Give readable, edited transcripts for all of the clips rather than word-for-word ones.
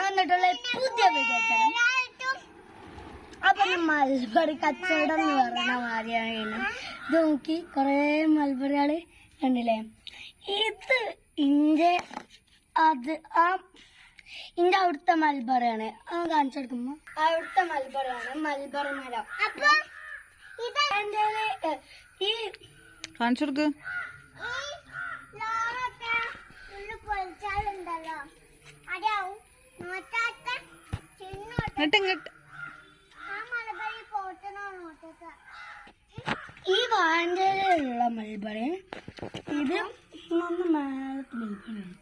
എന്നിട്ടുള്ള പുതിയ വീഡിയോ അപ്പൊ മൽബറി കച്ചവടം എന്ന് പറയണ മാതിരിയാണ്. ഇത് നോക്കി കൊറേ മൽബറികള് കണ്ടില്ലേ. ഇത് ഇന്റെ അവിടുത്തെ മൽബറിയാണ്. കാണിച്ചെടുക്കുമ്പോ അവിടുത്തെ മൽബറിയാണ് മൽബറി മരം. അപ്പൊ ഇത് എന്റെ ഈ കാണിച്ചെടുക്ക് ഈ വാഴയിലുള്ള മൽബറി ഇത് മേലത്തെ മൽബറിയാണ്.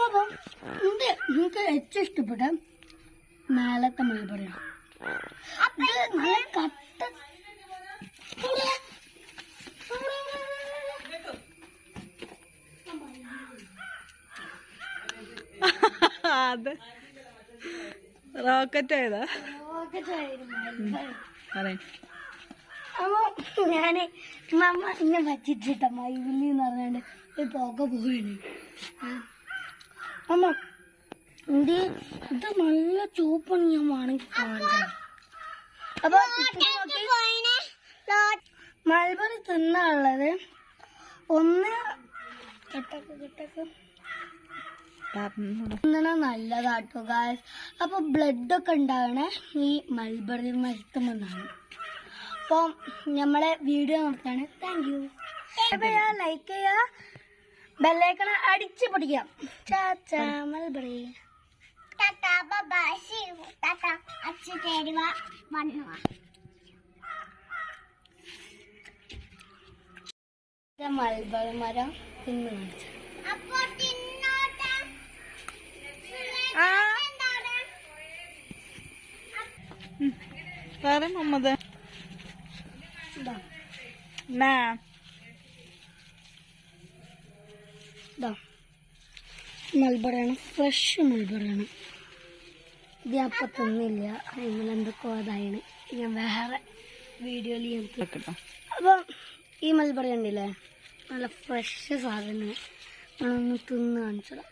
അപ്പം എനിക്ക് ഏറ്റവും ഇഷ്ടപ്പെട്ട മേലത്തെ മൽബറിയാണ്. ഇത് നല്ല കട്ട അത് റോക്കറ്റ് ആയതാ. അപ്പൊ ഞാന് മമ്മ ഇന്നെ പറ്റിച്ചിട്ട മൈവില്ലി എന്ന് പറഞ്ഞാണ്ട് ഒരു പുക പോവാണ്. അമ്മ ഇത് നല്ല ചുവപ്പാണ്. ഞാൻ വേണമെങ്കിൽ കാണിച്ചത്. അപ്പൊ മൽബറി തിന്നാനുള്ളത് ഒന്ന് നല്ലതാട്ടോ ഗായ്സ്. അപ്പൊ ബ്ലഡ് ഒക്കെ ഉണ്ടാവണേ ഈ മൽബറി മരുത്തുമെന്നാണ്. അപ്പം നമ്മളെ വീഡിയോ നോക്കാണ്. Thank you. ലൈക്ക് ചെയ്യാ, ബെല്ലൈക്കൺ അടിച്ച് പൊടിക്കാം. ചാച്ചാ മൽബറി മൽബറി മരം തിന്നു കാണിച്ചു. വേറെ മുഹമ്മദ് മൽബറിയാണ്, ഫ്രഷ് മൽബറിയാണ്. ഇത് ഞാൻ അപ്പം തിന്നില്ല, എന്തൊക്കെ അതായത് ഞാൻ വേറെ വീഡിയോയിൽ ഞാൻ. അപ്പം ഈ മൽബറി ഉണ്ടല്ലേ നല്ല ഫ്രഷ് സാധനം. നമ്മളൊന്ന് തിന്ന് കാണിച്ചതാ.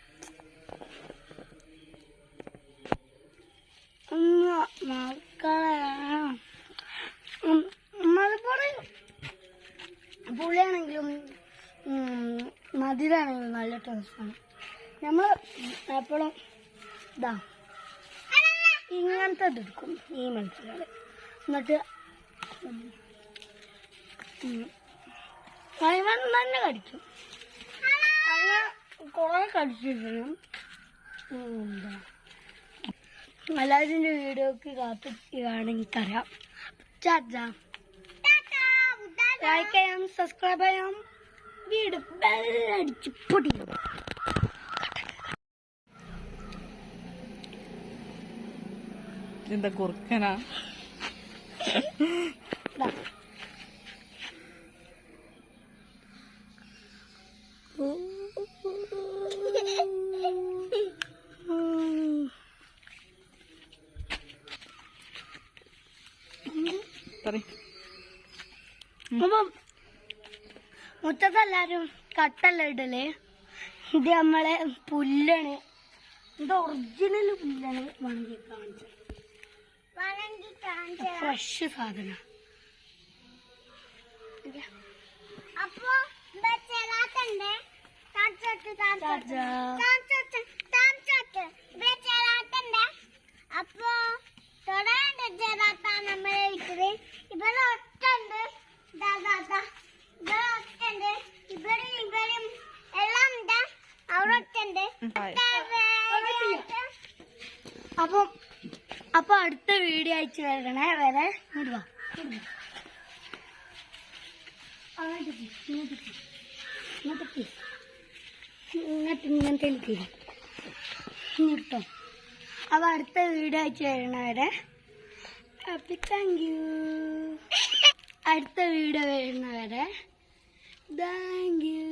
മൽബറി പുളിയാണെങ്കിലും മധുരാണെങ്കിലും നല്ല ടേസ്റ്റാണ്. നമ്മൾ എപ്പോഴും ഇതാ ഇങ്ങനത്തെ എടുക്കും ഈ മൽബറികൾ. എന്നിട്ട് തന്നെ കടിക്കും. അങ്ങനെ കുറെ കടിച്ചിരിക്കണം. എന്താ എല്ലാവരുടെ വീഡിയോക്ക് കാത്തിരിക്കുകയാണെങ്കിൽ തരാം. ചാച്ചാ ലൈക്ക് ചെയ്യാം, സബ്സ്ക്രൈബ് ചെയ്യാം, വീഡിയോ ബെല്ലടിച്ച് പൊടിക്കും. എന്താ കുറുക്കനാ? അപ്പം മുറ്റത്തെല്ലാരും കട്ടല്ല ഇടല്. ഇത് നമ്മളെ പുല്ലാണ്. ഇത് ഒറിജിനൽ പുല്ലാണ്. വേണമെങ്കിൽ കാണിച്ചു ഫ്രഷ് സാധനം. അപ്പൊ നമ്മളെ വീട്ടില് ഇവിടെ ഒട്ടുണ്ട്, ഇവിടെ ഇവരും എല്ലാം ഉണ്ട്. അവിടെ ഒട്ടുണ്ട്. അപ്പൊ അടുത്ത വീഡിയോ അയച്ചു വരണേ. വരെ ഇങ്ങോട്ട് ഇങ്ങനത്തെ കേട്ടോ. അപ്പൊ അടുത്ത വീഡിയോ അയച്ചു വരണ വരെ താങ്ക് യു. അടുത്ത വീഡിയോ വരുന്നവരെ താങ്ക് യു.